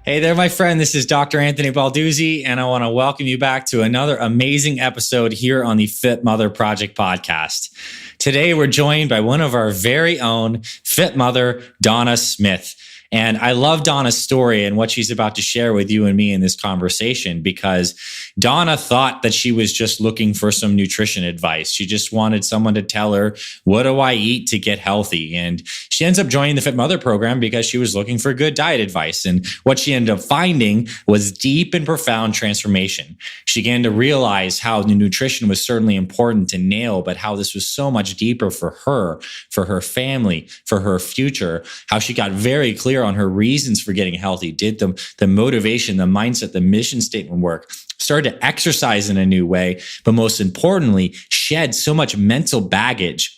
Hey there, my friend. This is Dr. Anthony Balduzzi, and I want to welcome you back to another amazing episode here on the Fit Mother Project podcast. Today, we're joined by one of our very own Fit Mother, Donna Smith. And I love Donna's story and what she's about to share with you and me in this conversation, because Donna thought that she was just looking for some nutrition advice. She just wanted someone to tell her, what do I eat to get healthy? And she ends up joining the Fit Mother program because she was looking for good diet advice. And what she ended up finding was deep and profound transformation. She began to realize how the nutrition was certainly important to nail, but how this was so much deeper for her family, for her future, how she got very clear on her reasons for getting healthy, did the motivation, the mindset, the mission statement work, started to exercise in a new way, but most importantly, shed so much mental baggage,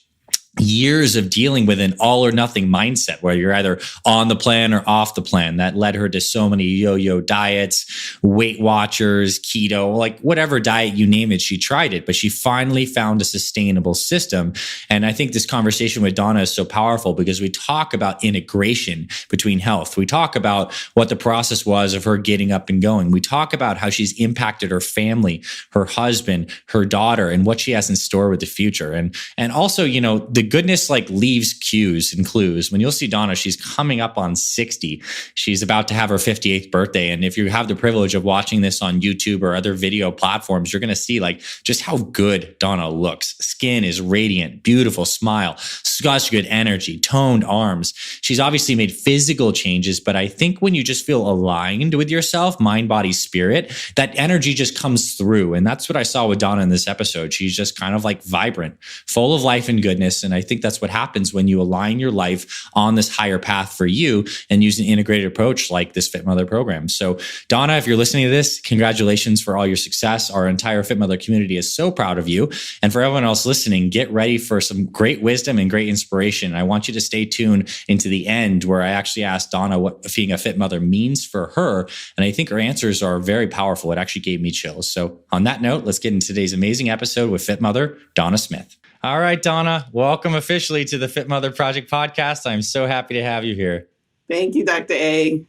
years of dealing with an all or nothing mindset where you're either on the plan or off the plan. That led her to so many yo-yo diets, Weight Watchers, keto, like whatever diet you name it, she tried it, but she finally found a sustainable system. And I think this conversation with Donna is so powerful because we talk about integration between health. We talk about what the process was of her getting up and going. We talk about how she's impacted her family, her husband, her daughter, and what she has in store with the future. And also, you know, the goodness like leaves cues and clues. When you'll see Donna, she's coming up on 60. She's about to have her 58th birthday. And if you have the privilege of watching this on YouTube or other video platforms, you're going to see like just how good Donna looks. Skin is radiant, beautiful smile, such good energy, toned arms. She's obviously made physical changes, but I think when you just feel aligned with yourself, mind, body, spirit, that energy just comes through. And that's what I saw with Donna in this episode. She's just kind of like vibrant, full of life and goodness. And I think that's what happens when you align your life on this higher path for you and use an integrated approach like this Fit Mother program. So Donna, if you're listening to this, congratulations for all your success. Our entire Fit Mother community is so proud of you. And for everyone else listening, get ready for some great wisdom and great inspiration. I want you to stay tuned into the end where I actually asked Donna what being a fit mother means for her. And I think her answers are very powerful. It actually gave me chills. So on that note, let's get into today's amazing episode with Fit Mother, Donna Smith. All right, Donna, welcome officially to the Fit Mother Project podcast. I'm so happy to have you here. Thank you, Dr. A.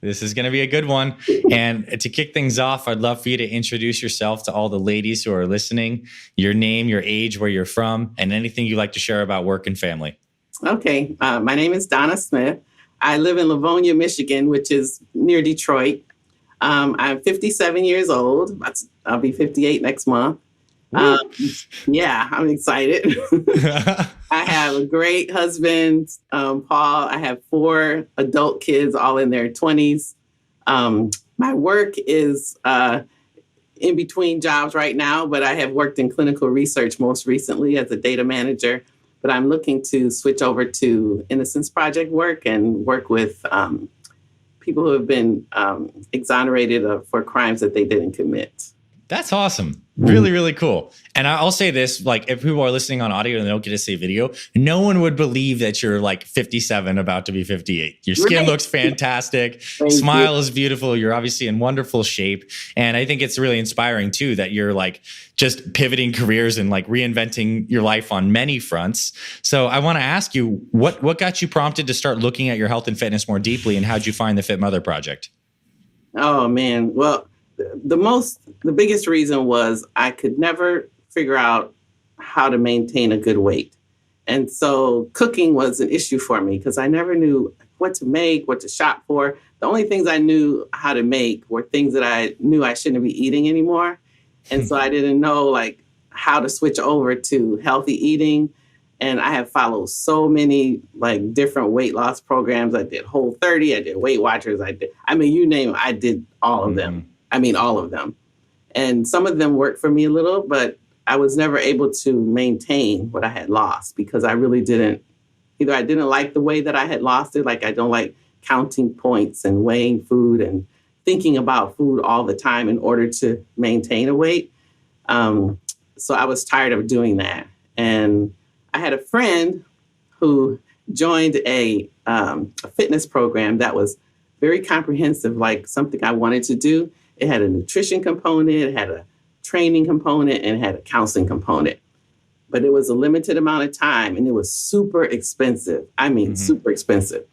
This is going to be a good one. And to kick things off, I'd love for you to introduce yourself to all the ladies who are listening, your name, your age, where you're from, and anything you'd like to share about work and family. Okay. My name is Donna Smith. I live in Livonia, Michigan, which is near Detroit. I'm 57 years old. I'll be 58 next month. Yeah, I'm excited. I have a great husband, Paul. I have 4 adult kids, all in their 20s. My work is in between jobs right now, but I have worked in clinical research most recently as a data manager. But I'm looking to switch over to Innocence Project work and work with people who have been exonerated for crimes that they didn't commit. That's awesome. Really, really cool. And I'll say this, like if people are listening on audio and they don't get to see video, no one would believe that you're like 57 about to be 58. Your skin looks fantastic. Smile is beautiful. You're obviously in wonderful shape. And I think it's really inspiring too, that you're like just pivoting careers and like reinventing your life on many fronts. So I want to ask you, what got you prompted to start looking at your health and fitness more deeply, and how'd you find the Fit Mother Project? Oh man. Well, the biggest reason was I could never figure out how to maintain a good weight. And so cooking was an issue for me because I never knew what to make, what to shop for. The only things I knew how to make were things that I knew I shouldn't be eating anymore. And so I didn't know like how to switch over to healthy eating. And I have followed so many like different weight loss programs. I did Whole30, I did Weight Watchers, you name it, I did all of them. All of them. And some of them worked for me a little, but I was never able to maintain what I had lost because I really didn't like the way that I had lost it. Like I don't like counting points and weighing food and thinking about food all the time in order to maintain a weight. So I was tired of doing that. And I had a friend who joined a fitness program that was very comprehensive, like something I wanted to do. It had a nutrition component, it had a training component, and it had a counseling component. But it was a limited amount of time, and it was super expensive. Super expensive.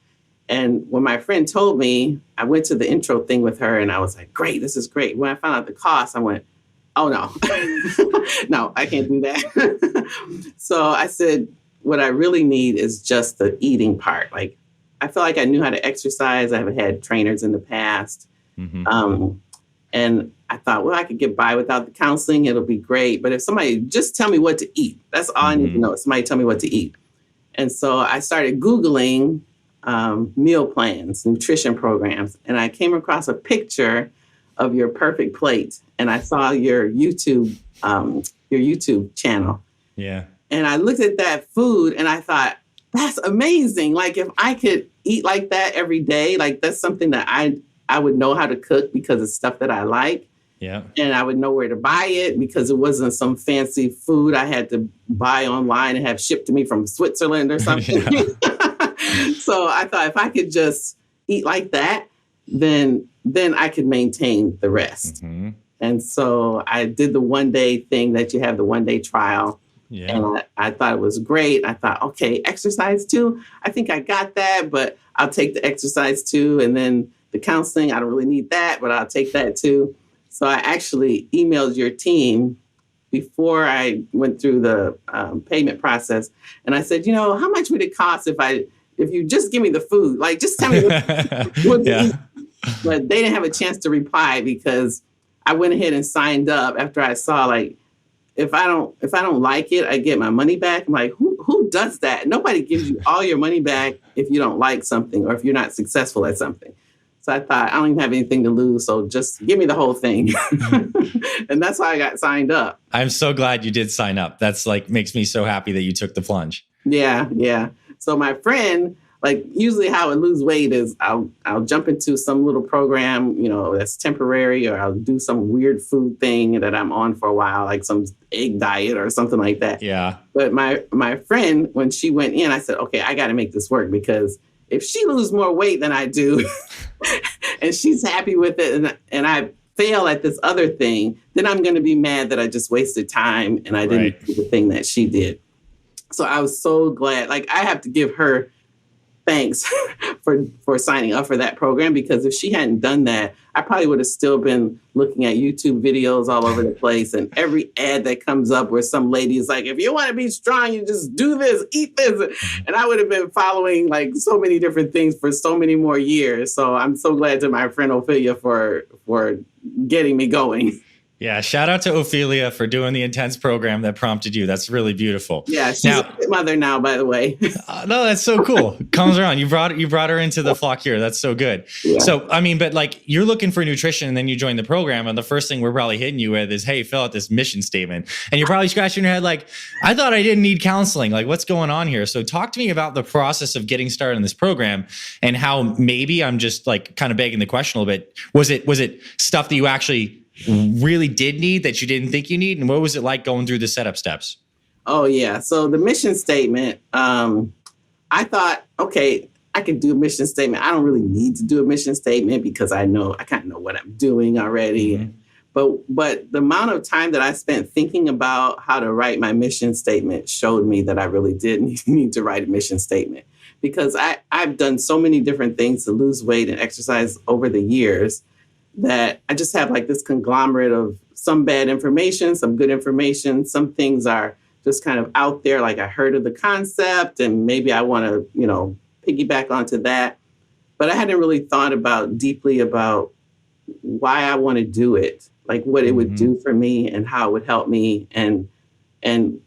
And when my friend told me, I went to the intro thing with her and I was like, great, this is great. When I found out the cost, I went, oh no, no, I can't do that. So I said, what I really need is just the eating part. Like, I feel like I knew how to exercise. I've had trainers in the past. And I thought, well, I could get by without the counseling. It'll be great. But if somebody just tell me what to eat, that's all I need to know. Somebody tell me what to eat. And so I started Googling meal plans, nutrition programs. And I came across a picture of your perfect plate. And I saw your YouTube channel. Yeah. And I looked at that food and I thought, that's amazing. Like, if I could eat like that every day, like, that's something that I would know how to cook because it's stuff that I like. Yeah. And I would know where to buy it because it wasn't some fancy food I had to buy online and have shipped to me from Switzerland or something. So I thought if I could just eat like that, then I could maintain the rest. And so I did the 1 day thing that you have, the 1 day trial. Yeah. And I thought it was great. I thought, okay, exercise too. I think I got that, but I'll take the exercise too. And then the counseling, I don't really need that, but I'll take that too. So I actually emailed your team before I went through the payment process. And I said, how much would it cost if you just give me the food? Like, just tell me what to eat. But they didn't have a chance to reply because I went ahead and signed up after I saw, like, if I don't like it, I get my money back. I'm like, who does that? Nobody gives you all your money back if you don't like something or if you're not successful at something. So I thought, I don't even have anything to lose, so just give me the whole thing. And that's why I got signed up. I'm so glad you did sign up. That's like makes me so happy that you took the plunge. Yeah. So my friend, like, usually how I lose weight is I'll jump into some little program, that's temporary, or I'll do some weird food thing that I'm on for a while, like some egg diet or something like that. Yeah. But my friend, when she went in, I said, okay, I got to make this work, because if she loses more weight than I do and she's happy with it and I fail at this other thing, then I'm going to be mad that I just wasted time and I didn't do the thing that she did. So I was so glad. Like, I have to give her thanks for signing up for that program, because if she hadn't done that, I probably would have still been looking at YouTube videos all over the place, and every ad that comes up where some lady is like, if you want to be strong, you just do this, eat this. And I would have been following like so many different things for so many more years. So I'm so glad to my friend Ophelia for getting me going. Yeah, shout out to Ophelia for doing the intense program that prompted you. That's really beautiful. Yeah, she's a mother now, by the way. No, that's so cool. Comes around. You brought her into the flock here. That's so good. Yeah. So, I mean, but like, you're looking for nutrition and then you join the program, and the first thing we're probably hitting you with is, hey, fill out this mission statement. And you're probably scratching your head like, I thought I didn't need counseling. Like, what's going on here? So talk to me about the process of getting started in this program and how maybe I'm just like kind of begging the question a little bit. Was it stuff that you actually really did need that you didn't think you need? And what was it like going through the setup steps? Oh, yeah. So the mission statement, I thought, okay, I could do a mission statement. I don't really need to do a mission statement because I kind of know what I'm doing already. But the amount of time that I spent thinking about how to write my mission statement showed me that I really did need to write a mission statement, because I've done so many different things to lose weight and exercise over the years that I just have like this conglomerate of some bad information, some good information. Some things are just kind of out there, like I heard of the concept and maybe I want to, piggyback onto that. But I hadn't really thought deeply about why I want to do it, like what it would do for me and how it would help me, and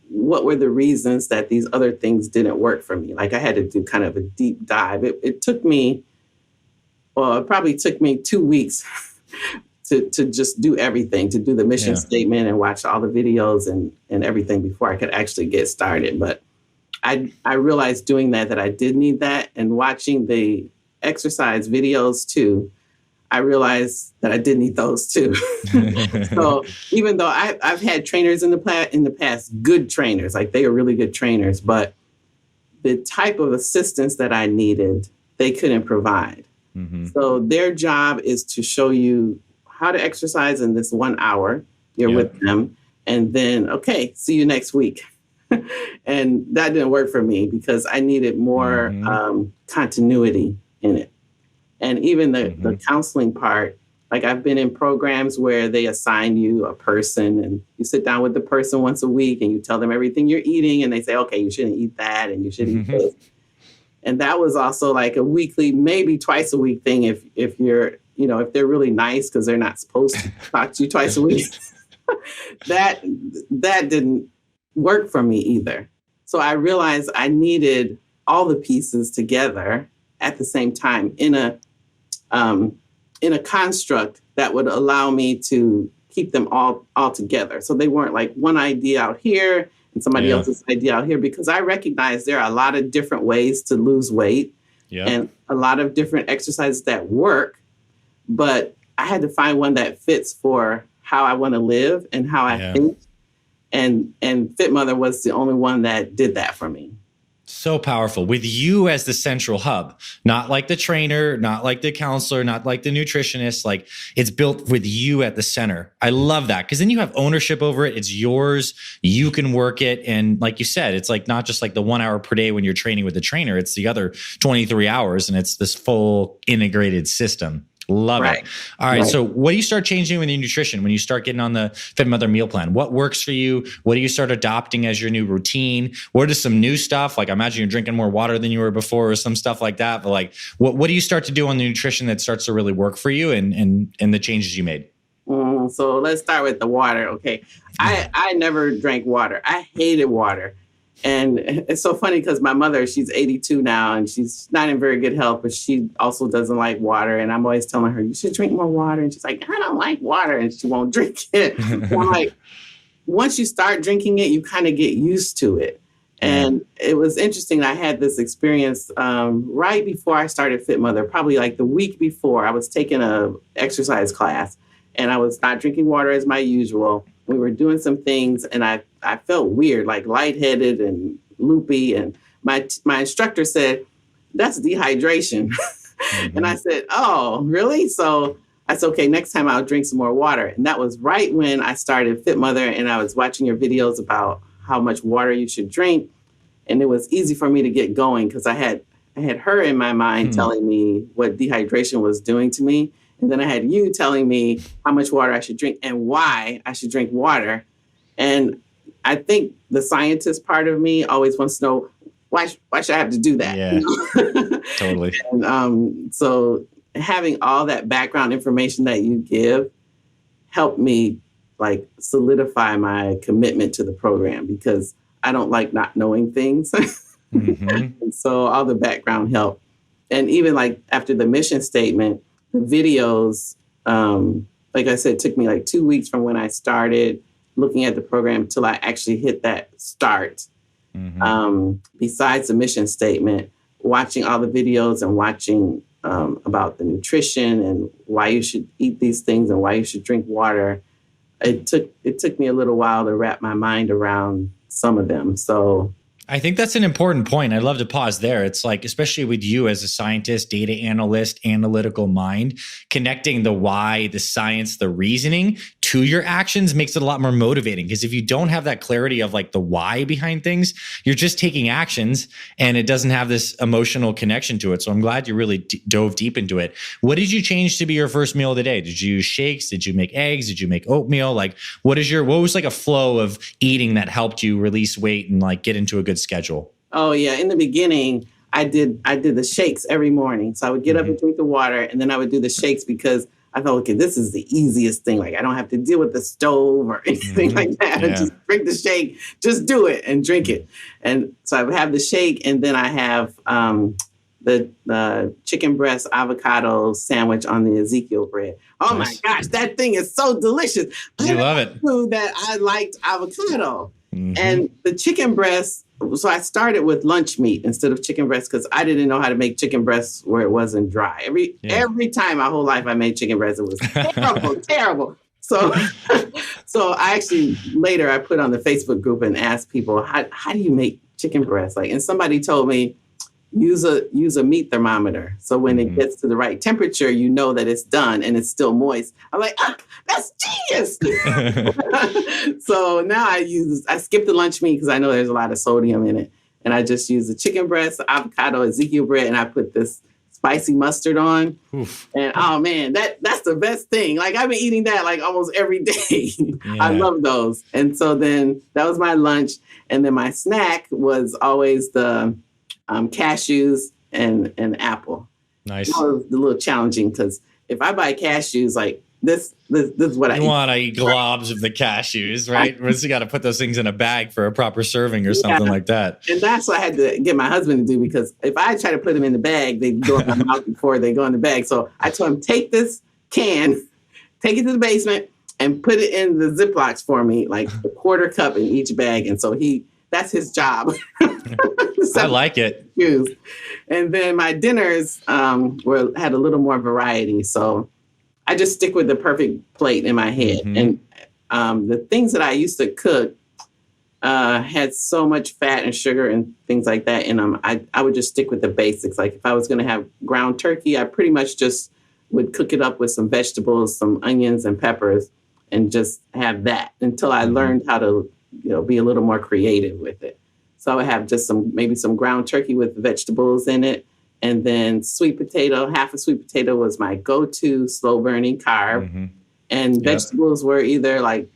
what were the reasons that these other things didn't work for me. Like, I had to do kind of a deep dive. It probably took me 2 weeks to just do everything, to do the mission statement and watch all the videos and everything before I could actually get started. But I realized doing that I did need that, and watching the exercise videos too, I realized that I did need those too. So even though I've had trainers in the past, good trainers, like they are really good trainers, but the type of assistance that I needed, they couldn't provide. So their job is to show you how to exercise in this 1 hour. You're with them, and then, okay, see you next week. And that didn't work for me because I needed more continuity in it. And even the counseling part, like I've been in programs where they assign you a person and you sit down with the person once a week and you tell them everything you're eating and they say, okay, you shouldn't eat that and you should eat this. And that was also like a weekly, maybe twice a week thing if you're, if they're really nice because they're not supposed to talk to you twice a week. That didn't work for me either. So I realized I needed all the pieces together at the same time in a construct that would allow me to keep them all together. So they weren't like one idea out here and somebody else's idea out here, because I recognize there are a lot of different ways to lose weight and a lot of different exercises that work, but I had to find one that fits for how I want to live and how I think. And Fit Mother was the only one that did that for me. So powerful, with you as the central hub, not like the trainer, not like the counselor, not like the nutritionist. Like, it's built with you at the center. I love that, because then you have ownership over it. It's yours. You can work it. And like you said, it's like not just like the 1 hour per day when you're training with the trainer. It's the other 23 hours, and it's this full integrated system. Love it. All right. So what do you start changing with your nutrition when you start getting on the Fit Mother meal plan? What works for you? What do you start adopting as your new routine? What is some new stuff? Like, I imagine you're drinking more water than you were before or some stuff like that. But like, what do you start to do on the nutrition that starts to really work for you and the changes you made? So let's start with the water. Okay. I never drank water. I hated water. And it's so funny because my mother, she's 82 now and she's not in very good health, but she also doesn't like water. And I'm always telling her, you should drink more water. And she's like, I don't like water. And she won't drink it. I'm like, once you start drinking it, you kind of get used to it. And it was interesting. I had this experience right before I started Fit Mother, probably like the week before. I was taking a exercise class and I was not drinking water as my usual. We were doing some things and I felt weird, like lightheaded and loopy. And my instructor said, that's dehydration. And I said, oh, really? So I said, okay, next time I'll drink some more water. And that was right when I started Fit Mother and I was watching your videos about how much water you should drink. And it was easy for me to get going because I had her in my mind telling me what dehydration was doing to me. And then I had you telling me how much water I should drink and why I should drink water. And I think the scientist part of me always wants to know, why should I have to do that? Yeah, totally. And so having all that background information that you give helped me like solidify my commitment to the program, because I don't like not knowing things. And so all the background helped. And even like after the mission statement, the videos, like I said, it took me like 2 weeks from when I started looking at the program till I actually hit that start. Besides the mission statement, watching all the videos and watching about the nutrition and why you should eat these things and why you should drink water, it took me a little while to wrap my mind around some of them. So I think that's an important point. I'd love to pause there. It's like, especially with you as a scientist, data analyst, analytical mind, connecting the why, the science, the reasoning to your actions makes it a lot more motivating. Because if you don't have that clarity of like the why behind things, you're just taking actions and it doesn't have this emotional connection to it. So I'm glad you really dove deep into it. What did you change to be your first meal of the day? Did you use shakes? Did you make eggs? Did you make oatmeal? Like, what was like a flow of eating that helped you release weight and like get into a good schedule? Oh yeah. In the beginning, I did the shakes every morning. So I would get up and drink the water and then I would do the shakes because I thought, okay, this is the easiest thing. Like I don't have to deal with the stove or anything like that. Yeah. Just drink the shake, just do it and drink it. And so I would have the shake and then I have the chicken breast avocado sandwich on the Ezekiel bread. Oh my gosh, that thing is so delicious. You love it. That I liked avocado. And the chicken breast, so I started with lunch meat instead of chicken breast because I didn't know how to make chicken breast where it wasn't dry. Every time my whole life I made chicken breast, it was terrible, terrible. So I actually later I put on the Facebook group and asked people, how do you make chicken breast? Like, and somebody told me, use a meat thermometer. So when it gets to the right temperature, you know that it's done and it's still moist. I'm like, that's genius. So now I skip the lunch meat because I know there's a lot of sodium in it. And I just use the chicken breast, avocado, Ezekiel bread, and I put this spicy mustard on. Oof. And oh man, that's the best thing. Like I've been eating that like almost every day. Yeah. I love those. And so then that was my lunch. And then my snack was always the cashews and apple. Nice. That was a little challenging because if I buy cashews, like this is what I eat. You want to eat globs of the cashews, right? You got to put those things in a bag for a proper serving or something like that. And that's what I had to get my husband to do, because if I try to put them in the bag, they go in my mouth before they go in the bag. So I told him, take this can, take it to the basement, and put it in the Ziplocs for me, like a quarter cup in each bag. And so that's his job. I like it. And then my dinners had a little more variety. So I just stick with the perfect plate in my head. Mm-hmm. And the things that I used to cook had so much fat and sugar and things like that in them. I would just stick with the basics. Like if I was going to have ground turkey, I pretty much just would cook it up with some vegetables, some onions and peppers, and just have that until I learned how to, be a little more creative with it. So I would have just maybe some ground turkey with vegetables in it. And then sweet potato, half a sweet potato was my go-to slow burning carb. Mm-hmm. And vegetables were either like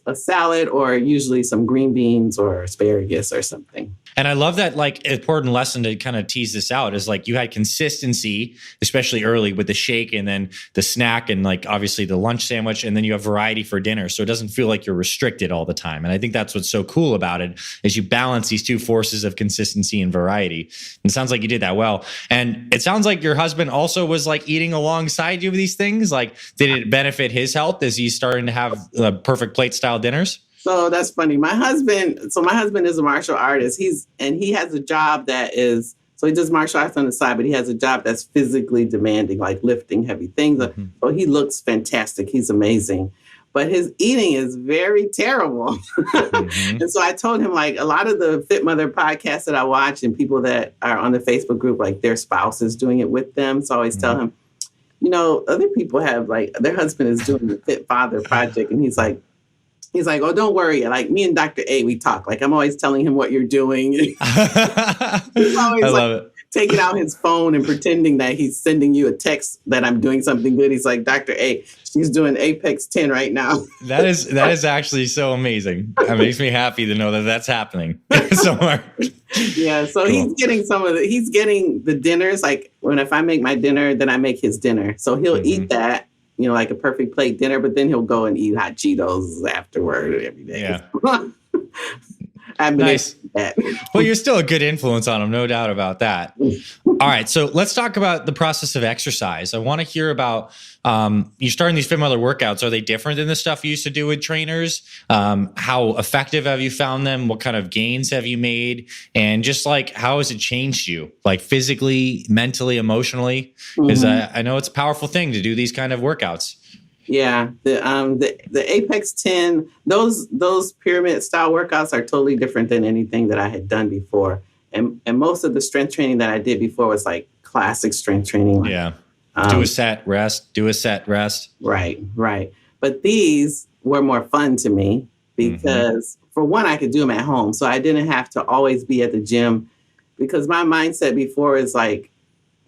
a salad or usually some green beans or asparagus or something. And I love that, like, important lesson to kind of tease this out is like you had consistency, especially early with the shake and then the snack and like obviously the lunch sandwich, and then you have variety for dinner. So it doesn't feel like you're restricted all the time. And I think that's what's so cool about it is you balance these two forces of consistency and variety. And it sounds like you did that well. And it sounds like your husband also was like eating alongside you with these things. Like, did it benefit his health as he's starting to have perfect plate style dinners? So that's funny. My husband is a martial artist. He has a job so he does martial arts on the side, but he has a job that's physically demanding, like lifting heavy things. Mm-hmm. So he looks fantastic. He's amazing. But his eating is very terrible. Mm-hmm. And so I told him, like, a lot of the Fit Mother podcasts that I watch and people that are on the Facebook group, like their spouse is doing it with them. So I always tell him, other people have like their husband is doing the Fit Father project. And he's like, oh, don't worry. Like me and Dr. A, we talk. Like I'm always telling him what you're doing. He's always I love it. Taking out his phone and pretending that he's sending you a text that I'm doing something good. He's like, Dr. A, she's doing Apex 10 right now. That is actually so amazing. It makes me happy to know that that's happening somewhere. Yeah. So cool. He's getting the dinners. Like if I make my dinner, then I make his dinner. So he'll eat that. Like a perfect plate dinner, but then he'll go and eat hot Cheetos afterward every day. Yeah. Nice. Well, you're still a good influence on him, no doubt about that. All right, so let's talk about the process of exercise. I want to hear about you starting these Fit Mother workouts. Are they different than the stuff you used to do with trainers? How effective have you found them? What kind of gains have you made? And just like, how has it changed you, like physically, mentally, emotionally? Because I know it's a powerful thing to do these kind of workouts. Yeah, the Apex 10, those pyramid style workouts are totally different than anything that I had done before. And most of the strength training that I did before was like classic strength training. Like, do a set, rest, do a set, rest. Right. But these were more fun to me because for one, I could do them at home. So I didn't have to always be at the gym, because my mindset before is like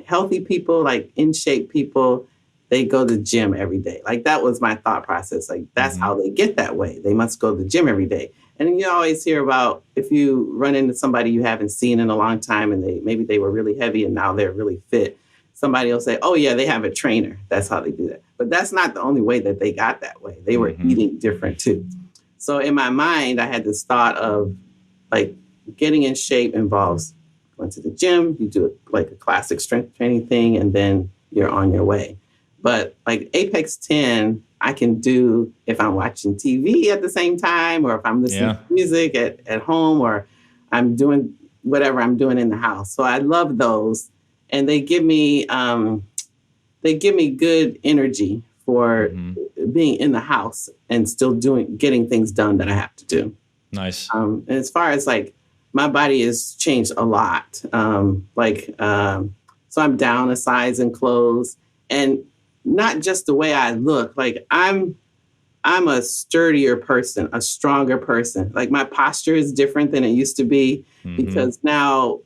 healthy people, like in shape people, they go to the gym every day. Like that was my thought process. Like that's how they get that way. They must go to the gym every day. And you always hear about if you run into somebody you haven't seen in a long time and maybe they were really heavy and now they're really fit. Somebody will say, oh yeah, they have a trainer. That's how they do that. But that's not the only way that they got that way. They were eating different too. So in my mind, I had this thought of like getting in shape involves going to the gym. You do like a classic strength training thing and then you're on your way. But like Apex 10, I can do if I'm watching TV at the same time, or if I'm listening to music at home, or I'm doing whatever I'm doing in the house. So I love those. And they give me good energy for being in the house and still getting things done that I have to do. Nice. And as far as like my body has changed a lot. So I'm down a size in clothes, and not just the way I look. Like I'm a sturdier person, a stronger person. Like my posture is different than it used to be because now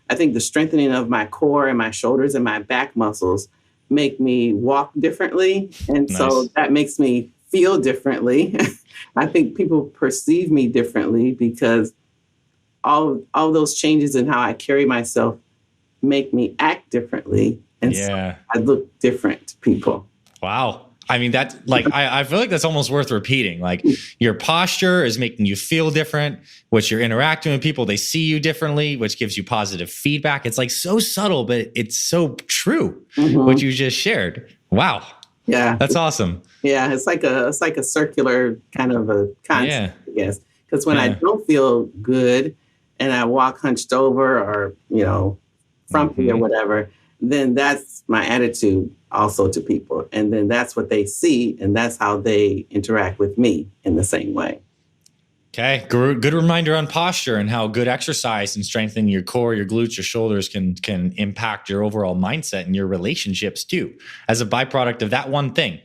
I think the strengthening of my core and my shoulders and my back muscles make me walk differently. And so that makes me feel differently. I think people perceive me differently because all those changes in how I carry myself make me act differently. And so I look different to people. Wow. I mean, that like, I feel like that's almost worth repeating. Like your posture is making you feel different, which you're interacting with people. They see you differently, which gives you positive feedback. It's like so subtle, but it's so true, what you just shared. Wow. Yeah. That's awesome. Yeah. It's like a circular kind of a concept, I guess. Because when I don't feel good and I walk hunched over or, frumpy or whatever, then that's my attitude also to people. And then that's what they see. And that's how they interact with me in the same way. Okay. Good reminder on posture and how good exercise and strengthening your core, your glutes, your shoulders can impact your overall mindset and your relationships too, as a byproduct of that one thing.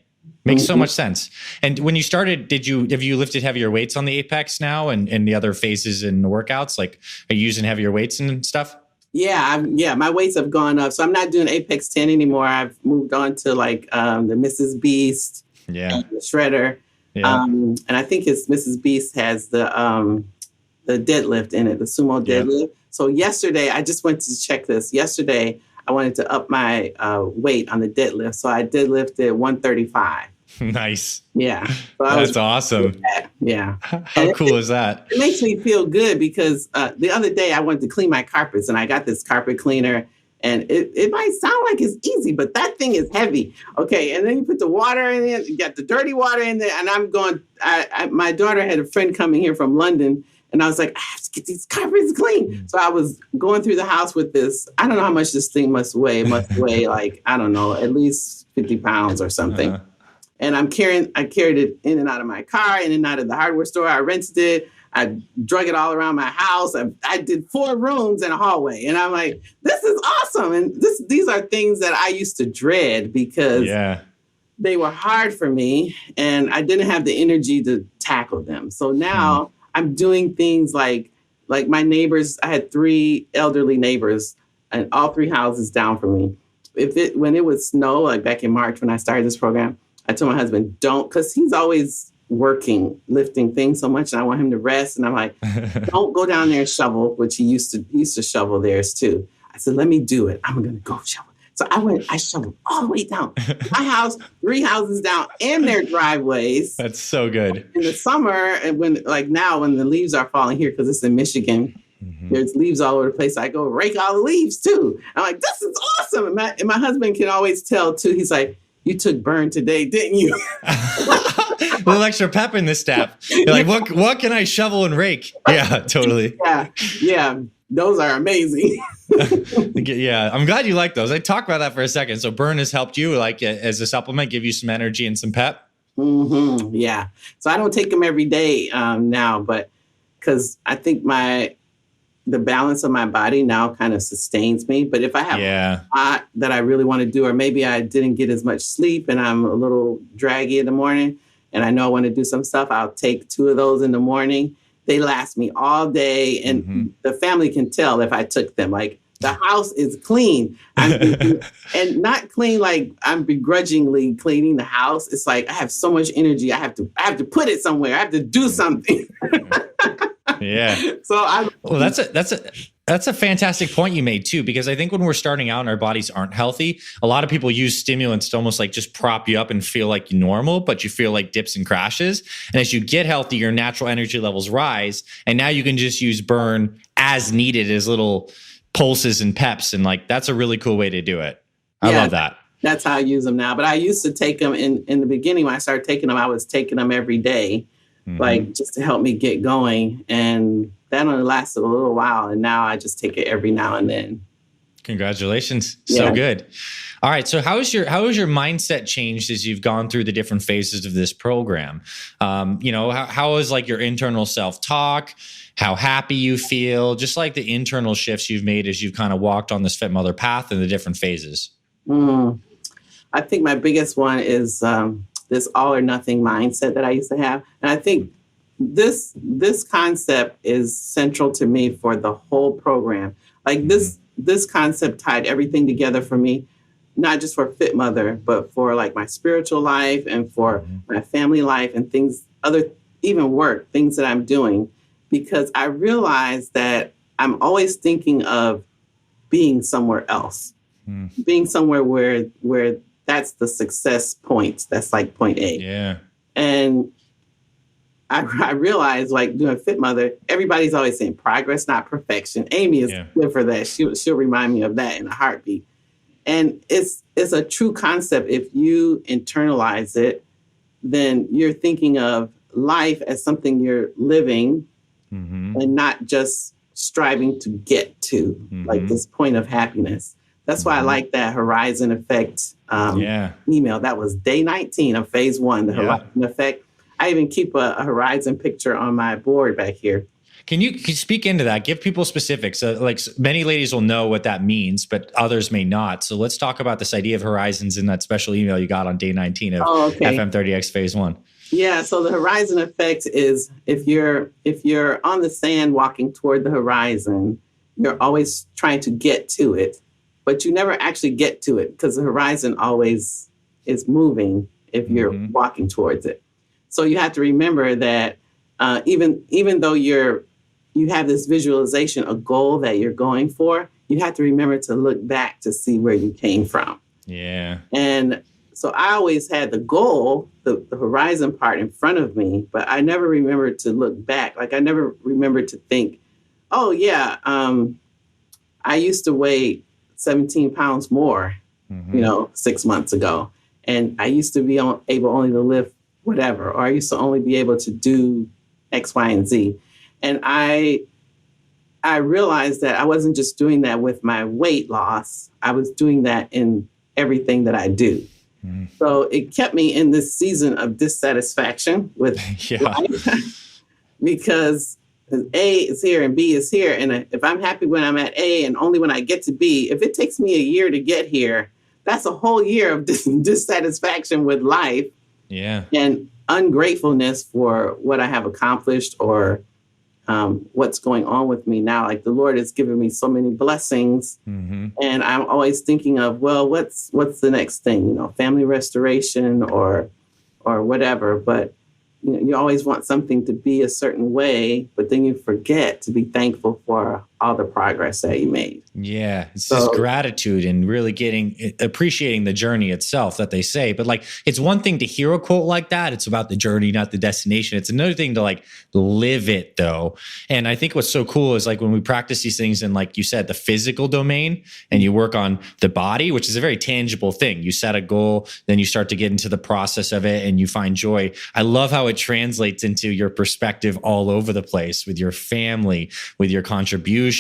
Makes so much sense. And when you started, have you lifted heavier weights on the Apex now and the other phases in the workouts? Like, are you using heavier weights and stuff? Yeah, my weights have gone up. So I'm not doing Apex 10 anymore. I've moved on to like the Mrs. Beast, and the Shredder. Yeah. And I think Mrs. Beast has the deadlift in it, the sumo deadlift. Yeah. So yesterday, I just went to check this. Yesterday, I wanted to up my weight on the deadlift. So I deadlifted 135. Nice. Yeah. So that's awesome. Yeah. How cool is that? It makes me feel good because the other day I went to clean my carpets and I got this carpet cleaner and it might sound like it's easy, but that thing is heavy. Okay. And then you put the water in it, you got the dirty water in there. And I'm going, my daughter had a friend coming here from London and I was like, I have to get these carpets clean. So I was going through the house with this. I don't know how much this thing must weigh. It must weigh like, I don't know, at least 50 pounds or something. And I carried it in and out of my car, in and out of the hardware store. I rented it. I drug it all around my house. I did 4 rooms and a hallway. And I'm like, this is awesome. And these are things that I used to dread because they were hard for me. And I didn't have the energy to tackle them. So now I'm doing things like my neighbors. I had 3 elderly neighbors and all 3 houses down from me. When it would snow, like back in March when I started this program, I told my husband, don't, because he's always working, lifting things so much, and I want him to rest. And I'm like, don't go down there and shovel, which he used to shovel theirs too. I said, let me do it. I'm going to go shovel. So I shoveled all the way down my house, 3 houses down, and their driveways. That's so good. In the summer, and when the leaves are falling here, because it's in Michigan, there's leaves all over the place. I go rake all the leaves too. I'm like, this is awesome. And my husband can always tell too. He's like, you took burn today, didn't you? A little extra pep in this step. You're like, what can I shovel and rake? Yeah, totally. Yeah. Those are amazing. Yeah, I'm glad you like those. I talked about that for a second. So burn has helped you, like as a supplement, give you some energy and some pep. Yeah. So I don't take them every day now, but because I think the balance of my body now kind of sustains me. But if I have a lot that I really want to do, or maybe I didn't get as much sleep and I'm a little draggy in the morning and I know I want to do some stuff, I'll take 2 of those in the morning. They last me all day. And the family can tell if I took them. Like, the house is clean. And not clean like I'm begrudgingly cleaning the house. It's like I have so much energy. I have to put it somewhere. I have to do something. Yeah. So that's a fantastic point you made too, because I think when we're starting out and our bodies aren't healthy, a lot of people use stimulants to almost like just prop you up and feel like normal, but you feel like dips and crashes. And as you get healthy, your natural energy levels rise. And now you can just use burn as needed, as little pulses and peps. And like, that's a really cool way to do it. I love that. That's how I use them now. But I used to take them in the beginning. When I started taking them, I was taking them every day. Like just to help me get going. And that only lasted a little while. And now I just take it every now and then. Congratulations. So good. All right. So how has your mindset changed as you've gone through the different phases of this program? How is like your internal self-talk, how happy you feel, just like the internal shifts you've made as you've kind of walked on this Fit Mother path in the different phases? I think my biggest one is this all or nothing mindset that I used to have. And I think this concept is central to me for the whole program. Like this this concept tied everything together for me, not just for Fit Mother, but for like my spiritual life and for my family life and things, even work, things that I'm doing, because I realized that I'm always thinking of being somewhere else, being somewhere where that's the success point. That's like point A. Yeah. And I realized, like doing Fit Mother, everybody's always saying progress, not perfection. Amy is good for that. She'll remind me of that in a heartbeat. And it's a true concept. If you internalize it, then you're thinking of life as something you're living and not just striving to get to, like this point of happiness. That's why I like that Horizon Effect email. That was day 19 of phase 1, the Horizon Effect. I even keep a horizon picture on my board back here. Can you speak into that? Give people specifics. Like many ladies will know what that means, but others may not. So let's talk about this idea of horizons in that special email you got on day 19 of FM30X phase 1. Yeah. So the horizon effect is if you're on the sand walking toward the horizon, you're always trying to get to it, but you never actually get to it because the horizon always is moving if you're walking towards it. So you have to remember that even though you have this visualization, a goal that you're going for, you have to remember to look back to see where you came from. Yeah. And so I always had the goal, the horizon part in front of me, but I never remembered to look back. Like I never remembered to think, oh yeah, I used to weigh 17 pounds more, 6 months ago. And I used to be able only to lift whatever, or I used to only be able to do X, Y, and Z. And I realized that I wasn't just doing that with my weight loss. I was doing that in everything that I do. So it kept me in this season of dissatisfaction with life because A is here and B is here. And if I'm happy when I'm at A and only when I get to B, if it takes me a year to get here, that's a whole year of dissatisfaction with life. Yeah. And ungratefulness for what I have accomplished or what's going on with me now. Like the Lord has given me so many blessings, and I'm always thinking of, well, what's the next thing? Family restoration or whatever. But you always want something to be a certain way, but then you forget to be thankful for all the progress that you made. Yeah. It's just gratitude and really appreciating the journey itself that they say. But like, it's one thing to hear a quote like that. It's about the journey, not the destination. It's another thing to like live it though. And I think what's so cool is like when we practice these things in, like you said, the physical domain and you work on the body, which is a very tangible thing. You set a goal, then you start to get into the process of it and you find joy. I love how it translates into your perspective all over the place with your family, with your contribution,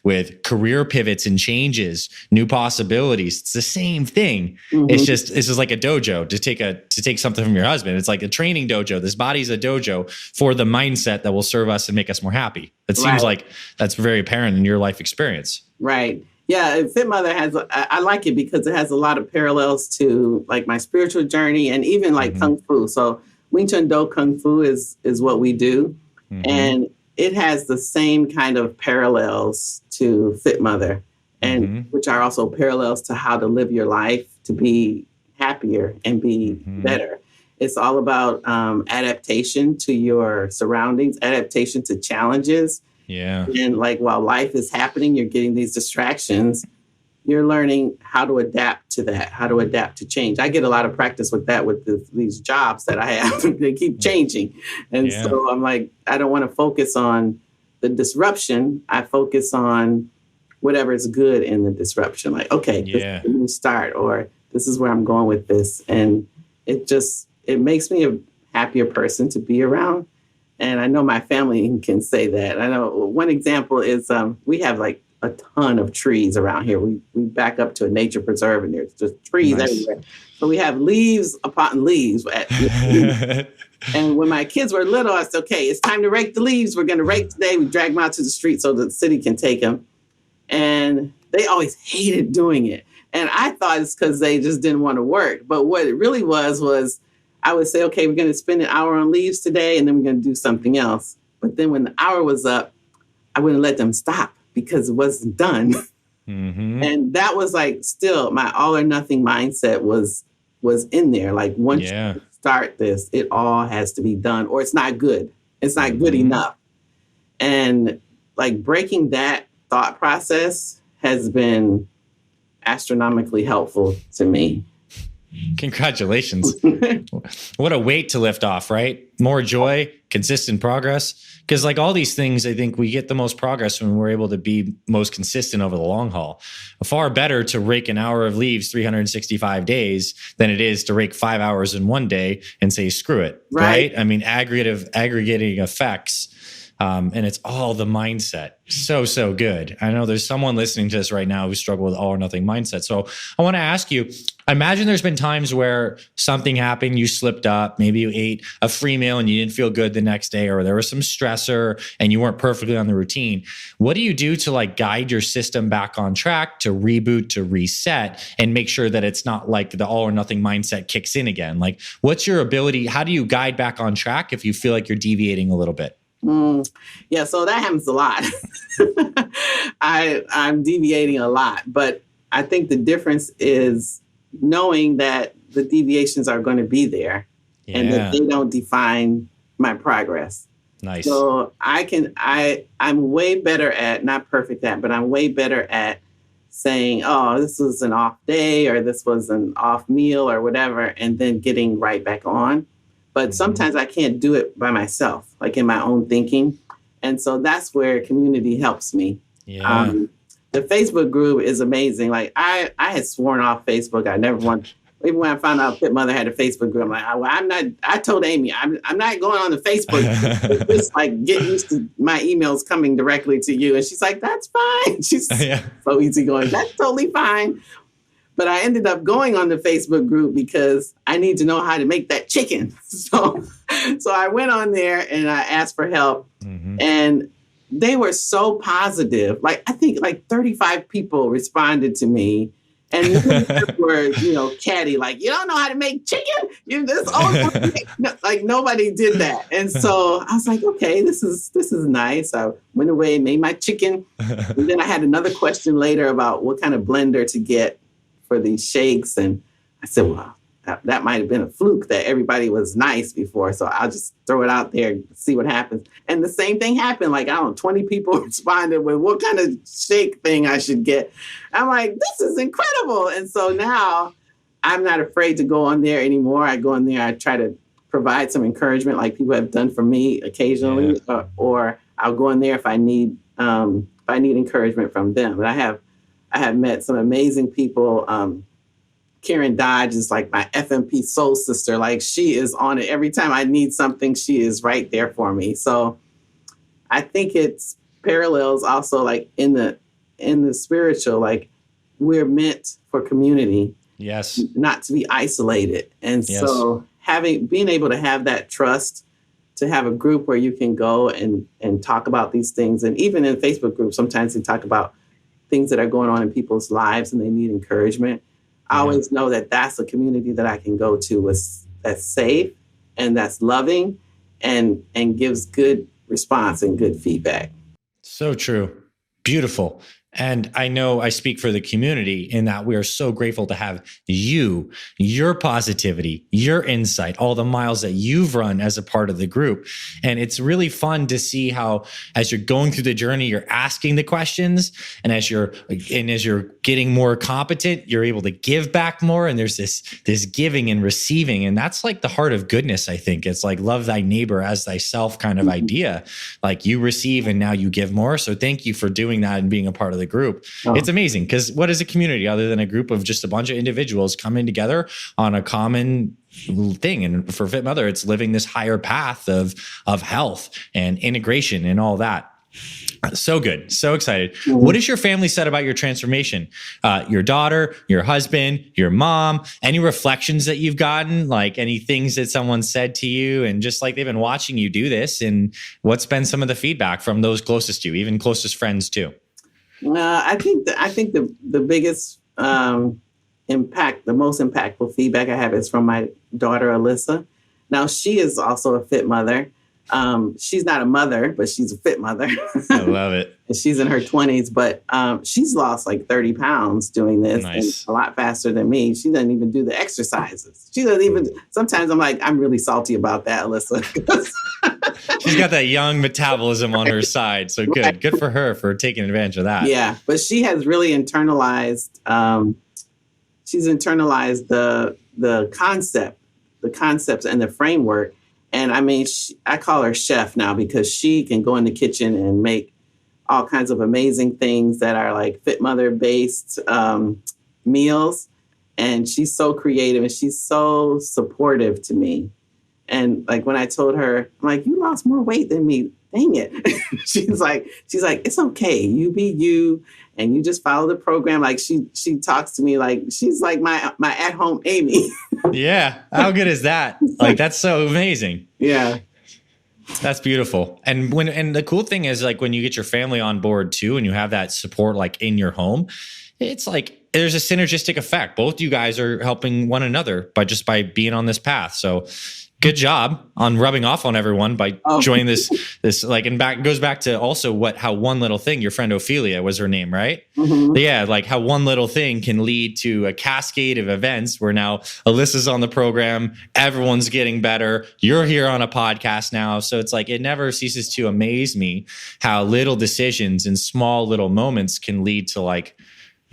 with career pivots and changes, new possibilities. It's the same thing. It's just like a dojo to take something from your husband. It's like a training dojo. This body's a dojo for the mindset that will serve us and make us more happy. It seems like that's very apparent in your life experience. Right. Yeah, Fit Mother I like it because it has a lot of parallels to like my spiritual journey and even like Kung Fu. So Wing Chun Do Kung Fu is what we do. And it has the same kind of parallels to Fit Mother, and which are also parallels to how to live your life to be happier and be better. It's all about adaptation to your surroundings, adaptation to challenges. Yeah. And like while life is happening, you're getting these distractions. You're learning how to adapt to that, how to adapt to change. I get a lot of practice with that with these jobs that I have. They keep changing. And so I'm like, I don't want to focus on the disruption. I focus on whatever is good in the disruption. Like, okay, this is a new start, or this is where I'm going with this. And it makes me a happier person to be around. And I know my family can say that. I know one example is we have like a ton of trees around here. We back up to a nature preserve and there's just trees everywhere. So we have leaves upon leaves. And when my kids were little, I said, okay, it's time to rake the leaves. We're going to rake today. We drag them out to the street so the city can take them. And they always hated doing it. And I thought it's because they just didn't want to work. But what it really was I would say, okay, we're going to spend an hour on leaves today, and then we're going to do something else. But then when the hour was up, I wouldn't let them stop because it wasn't done. And that was like still my all or nothing mindset was in there. Like once you start this, it all has to be done or it's not good. It's not good enough. And like breaking that thought process has been astronomically helpful to me. Congratulations. What a weight to lift off, right? More joy, consistent progress. Because like all these things, I think we get the most progress when we're able to be most consistent over the long haul. Far better to rake an hour of leaves 365 days than it is to rake 5 hours in one day and say, screw it. Right? I mean, aggregating effects. And it's all the mindset. So good. I know there's someone listening to this right now who struggle with all or nothing mindset. So I want to ask you, I imagine there's been times where something happened, you slipped up, maybe you ate a free meal and you didn't feel good the next day, or there was some stressor and you weren't perfectly on the routine. What do you do to like guide your system back on track, to reboot, to reset, and make sure that it's not like the all or nothing mindset kicks in again? Like, what's your ability? How do you guide back on track if you feel like you're deviating a little bit? Yeah, so that happens a lot. I'm deviating a lot, but I think the difference is knowing that the deviations are going to be there and that they don't define my progress. Nice. So I'm way better at, not perfect at, but I'm way better at saying, oh, this was an off day or this was an off meal or whatever, and then getting right back on. But sometimes I can't do it by myself, like in my own thinking. And so that's where community helps me. Yeah. The Facebook group is amazing. Like I had sworn off Facebook. I never want, even when I found out Fit Mother had a Facebook group, I'm like, I told Amy, I'm not going on the Facebook group. Just like get used to my emails coming directly to you. And she's like, that's fine. She's so easygoing. That's totally fine. But I ended up going on the Facebook group because I need to know how to make that chicken. So I went on there and I asked for help. And they were so positive. Like, I think like 35 people responded to me. And were, catty, like, you don't know how to make chicken? You this like nobody did that. And so I was like, okay, this is nice. I went away and made my chicken. And then I had another question later about what kind of blender to get for these shakes. And I said, well, that might have been a fluke that everybody was nice before. So I'll just throw it out there and see what happens. And the same thing happened. Like, 20 people responded with what kind of shake thing I should get. I'm like, this is incredible. And so now I'm not afraid to go on there anymore. I go on there, I try to provide some encouragement like people have done for me occasionally, or I'll go in there if I need encouragement from them. But I have met some amazing people. Karen Dodge is like my FMP soul sister. Like, she is on it. Every time I need something, she is right there for me. So I think it's parallels also like in the spiritual, like we're meant for community. Yes. Not to be isolated. And so being able to have that trust, to have a group where you can go and talk about these things. And even in Facebook groups, sometimes they talk about things that are going on in people's lives and they need encouragement. I always know that that's a community that I can go to that's safe and that's loving and gives good response and good feedback. So true. Beautiful. And I know I speak for the community in that we are so grateful to have you, your positivity, your insight, all the miles that you've run as a part of the group. And it's really fun to see how, as you're going through the journey, you're asking the questions, and as you're getting more competent, you're able to give back more. And there's this giving and receiving. And that's like the heart of goodness, I think. It's like love thy neighbor as thyself kind of idea. Like, you receive and now you give more. So thank you for doing that and being a part of the group. It's amazing, because what is a community other than a group of just a bunch of individuals coming together on a common thing? And for Fit Mother, it's living this higher path of health and integration and all that. So good. So excited. Mm-hmm. What has your family said about your transformation? Your daughter, your husband, your mom, any reflections that you've gotten, like any things that someone said to you, and just like they've been watching you do this, and what's been some of the feedback from those closest to you, even closest friends too? I think the biggest impact, the most impactful feedback I have is from my daughter, Alyssa. Now, she is also a Fit Mother. She's not a mother, but she's a fit mother. I love it. She's in her 20s, but she's lost like 30 pounds doing this, Nice. and a lot faster than me. She doesn't even do the exercises. She doesn't even, sometimes I'm like, I'm really salty about that, Alyssa. She's got that young metabolism on her side. So good. Right. Good for her for taking advantage of that. Yeah, but she has really internalized, she's internalized the concepts and the framework. And I mean, I call her chef now because she can go in the kitchen and make all kinds of amazing things that are like Fit Mother based meals. And she's so creative and she's so supportive to me. And like when I told her, I'm like, you lost more weight than me. Dang it. she's like, it's okay. You be you and you just follow the program. Like she talks to me like she's like my at-home Amy. Yeah. How good is that? Like, that's so amazing. Yeah. That's beautiful. And the cool thing is, like, when you get your family on board too, and you have that support like in your home, it's like there's a synergistic effect. Both you guys are helping one another by being on this path. So good job on rubbing off on everyone by joining this like, and goes back to also how one little thing, your friend Ophelia was her name, right? Mm-hmm. Yeah. Like how one little thing can lead to a cascade of events where now Alyssa's on the program, everyone's getting better. You're here on a podcast now. So it's like, it never ceases to amaze me how little decisions and small little moments can lead to like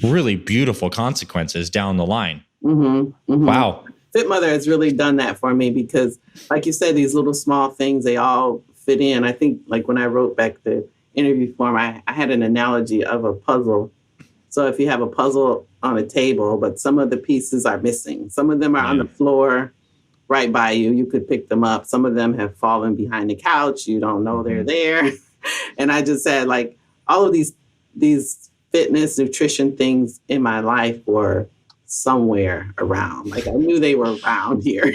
really beautiful consequences down the line. Mm-hmm. Mm-hmm. Wow. Fit Mother has really done that for me because, like you said, these little small things, they all fit in. I think, like when I wrote back the interview form, I had an analogy of a puzzle. So if you have a puzzle on a table, but some of the pieces are missing, some of them are on the floor right by you, you could pick them up. Some of them have fallen behind the couch. You don't know they're there. And I just said, like, all of these fitness, nutrition things in my life were somewhere around. Like I knew they were around here.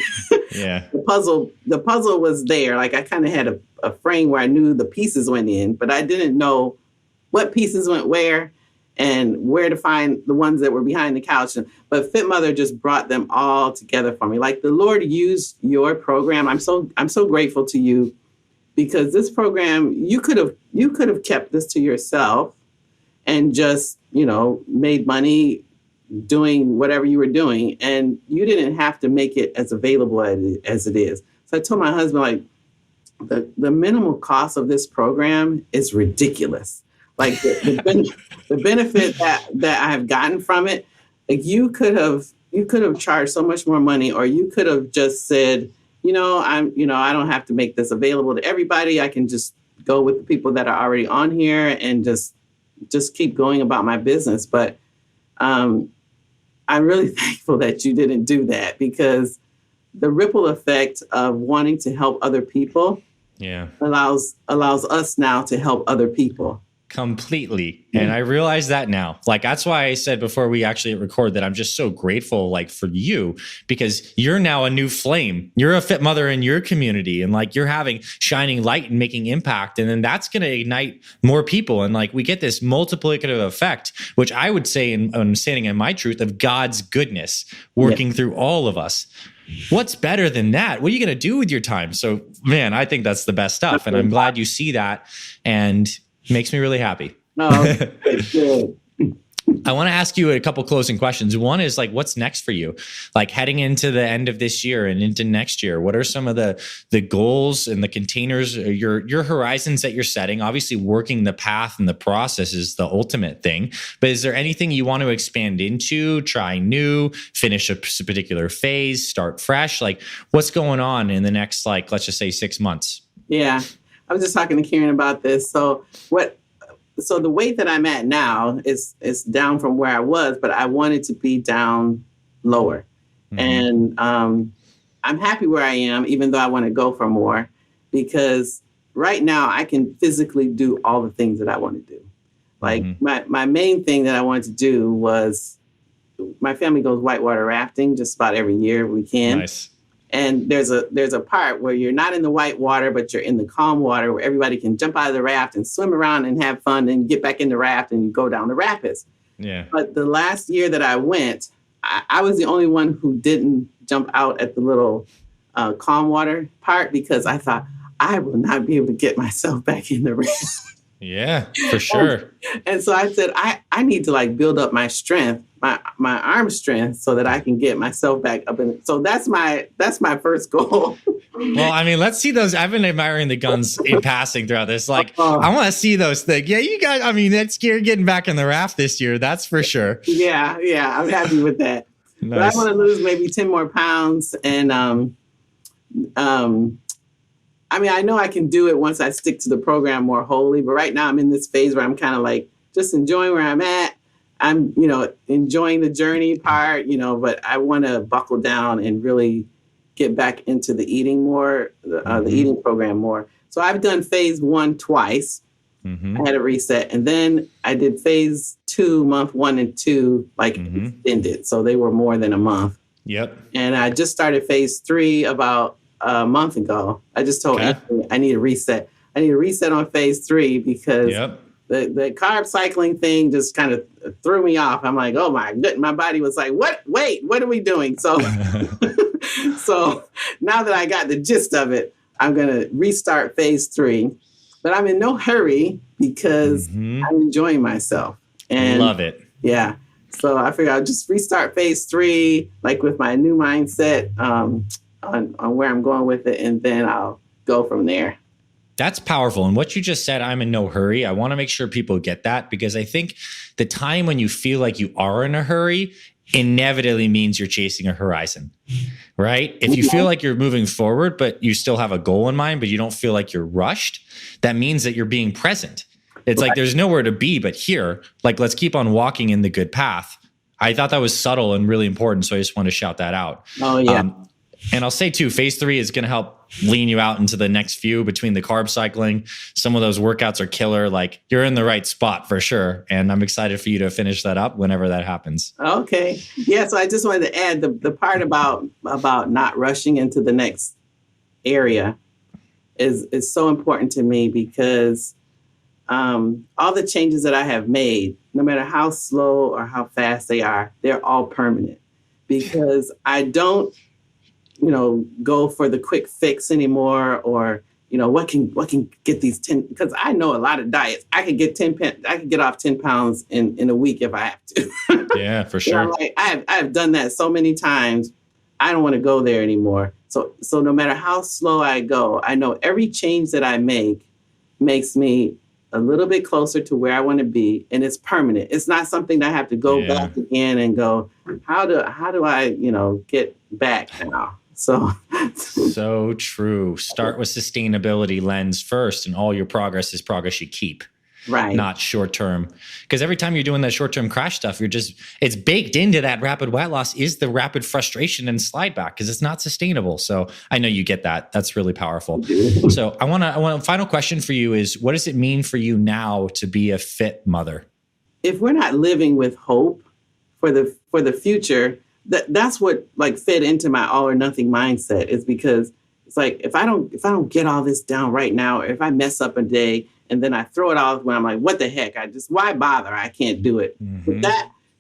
Yeah. The puzzle was there. Like I kind of had a frame where I knew the pieces went in, but I didn't know what pieces went where and where to find the ones that were behind the couch. But Fit Mother just brought them all together for me. Like the Lord used your program. I'm so grateful to you because this program, you could have kept this to yourself and just, made money doing whatever you were doing, and you didn't have to make it as available as it is. So I told my husband, like, the minimal cost of this program is ridiculous. Like the benefit that I have gotten from it, like you could have charged so much more money, or you could have just said, I don't have to make this available to everybody. I can just go with the people that are already on here and just keep going about my business. But I'm really thankful that you didn't do that because the ripple effect of wanting to help other people allows us now to help other people. Completely. And I realize that now. Like, that's why I said before we actually record that I'm just so grateful, like, for you, because you're now a new flame. You're a Fit Mother in your community, and like, you're having shining light and making impact. And then that's going to ignite more people. And like, we get this multiplicative effect, which I would say, I'm standing in my truth of God's goodness working through all of us. What's better than that? What are you going to do with your time? So, man, I think that's the best stuff. And I'm glad you see that. And makes me really happy. Oh, good. I want to ask you a couple closing questions. One is like, what's next for you? Like heading into the end of this year and into next year, what are some of the goals and the containers, your horizons that you're setting? Obviously, working the path and the process is the ultimate thing. But is there anything you want to expand into, try new, finish a particular phase, start fresh? Like what's going on in the next, like, let's just say 6 months? Yeah. I was just talking to Karen about this. So the weight that I'm at now is down from where I was, but I wanted to be down lower. Mm-hmm. And I'm happy where I am, even though I want to go for more, because right now I can physically do all the things that I want to do. Like my main thing that I wanted to do was, my family goes whitewater rafting just about every year we can. Nice. And there's a part where you're not in the white water, but you're in the calm water where everybody can jump out of the raft and swim around and have fun and get back in the raft and you go down the rapids. Yeah. But the last year that I went, I was the only one who didn't jump out at the little calm water part because I thought, I will not be able to get myself back in the race. Yeah, for sure. And so I said, I need to like build up my strength, my arm strength, so that I can get myself back up. And so that's my first goal. Well, I mean, let's see those. I've been admiring the guns in passing throughout this. Like, I want to see those things. Yeah, you guys, I mean, you're getting back in the raft this year. That's for sure. Yeah. I'm happy with that. Nice. But I want to lose maybe 10 more pounds. And, I mean, I know I can do it once I stick to the program more wholly, but right now I'm in this phase where I'm kind of like just enjoying where I'm at. I'm, enjoying the journey part, but I want to buckle down and really get back into the eating more, the eating program more. So I've done phase 1 twice. I had a reset. And then I did phase 2, month 1 and 2, extended. So they were more than a month. Yep. And I just started phase 3 about a month ago. I just told Anthony I need a reset. I need a reset on phase 3 because the carb cycling thing just kind of threw me off. I'm like, oh my goodness. My body was like, what? Wait, what are we doing? So, so now that I got the gist of it, I'm going to restart phase 3, but I'm in no hurry because I'm enjoying myself. And love it. Yeah. So I figured I'll just restart phase 3, like with my new mindset, on where I'm going with it, and then I'll go from there. That's powerful. And what you just said, I'm in no hurry. I want to make sure people get that, because I think the time when you feel like you are in a hurry inevitably means you're chasing a horizon, right? If you feel like you're moving forward, but you still have a goal in mind, but you don't feel like you're rushed, that means that you're being present. It's like there's nowhere to be but here. Like, let's keep on walking in the good path. I thought that was subtle and really important, so I just want to shout that out. Oh, yeah. And I'll say too, phase 3 is going to help lean you out into the next few between the carb cycling. Some of those workouts are killer. Like, you're in the right spot for sure. And I'm excited for you to finish that up whenever that happens. Okay. Yeah. So I just wanted to add the part about not rushing into the next area is so important to me, because all the changes that I have made, no matter how slow or how fast they are, they're all permanent, because I don't go for the quick fix anymore, or, what can get these 10, because I know a lot of diets. I could get off 10 pounds in a week if I have to. Yeah, for sure. I've done that so many times. I don't want to go there anymore. So no matter how slow I go, I know every change that I make makes me a little bit closer to where I want to be, and it's permanent. It's not something that I have to go back again and go, how do I, get back now? So true. Start with sustainability lens first, and all your progress is progress you keep. Right. Not short term. Because every time you're doing that short term crash stuff, it's baked into that rapid weight loss is the rapid frustration and slide back, because it's not sustainable. So I know you get that. That's really powerful. So I want a final question for you is, what does it mean for you now to be a fit mother? If we're not living with hope for the future, that's what fed into my all or nothing mindset, is because it's like, if I don't get all this down right now, or if I mess up a day and then I throw it off when I'm like, what the heck? Why bother? I can't do it. But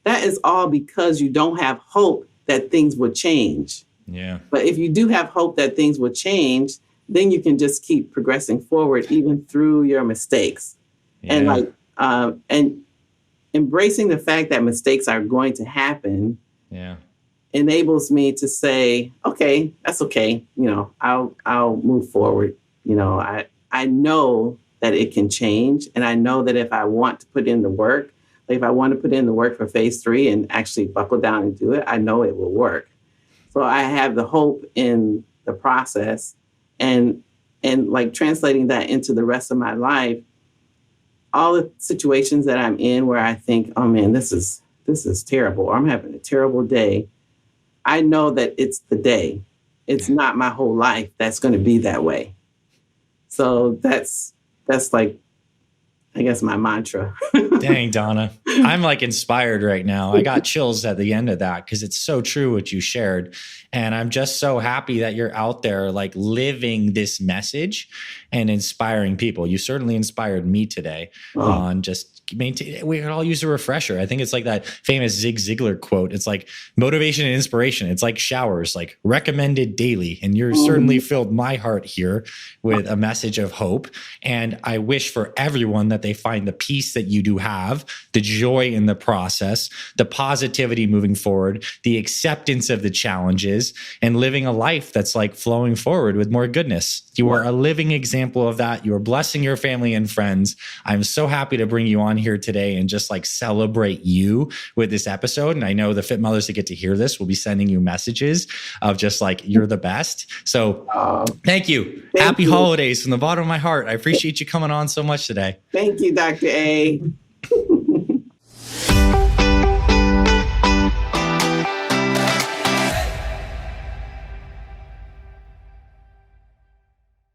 that is all because you don't have hope that things will change. Yeah. But if you do have hope that things will change, then you can just keep progressing forward, even through your mistakes. Yeah. And embracing the fact that mistakes are going to happen. Yeah. Enables me to say, okay, that's okay. I'll move forward. I know that it can change. And I know that if I want to put in the work, if I want to put in the work for phase 3 and actually buckle down and do it, I know it will work. So I have the hope in the process, and translating that into the rest of my life. All the situations that I'm in where I think, oh man, this is terrible, or I'm having a terrible day. I know that it's the day. It's not my whole life that's going to be that way. So that's I guess, my mantra. Dang, Donna. I'm like inspired right now. I got chills at the end of that because it's so true what you shared. And I'm just so happy that you're out there like living this message and inspiring people. You certainly inspired me today on just maintain. We can all use a refresher. I think it's like that famous Zig Ziglar quote. It's like motivation and inspiration. It's like showers, like recommended daily. And you're certainly filled my heart here with a message of hope. And I wish for everyone that they find the peace that you do have, the joy in the process, the positivity moving forward, the acceptance of the challenges, and living a life that's like flowing forward with more goodness. You are a living example of that. You are blessing your family and friends. I'm so happy to bring you on here today and just like celebrate you with this episode. And I know the Fit Mothers that get to hear this will be sending you messages of just like, you're the best. So thank you. Happy holidays from the bottom of my heart. I appreciate you coming on so much today. Thank you, Dr. A.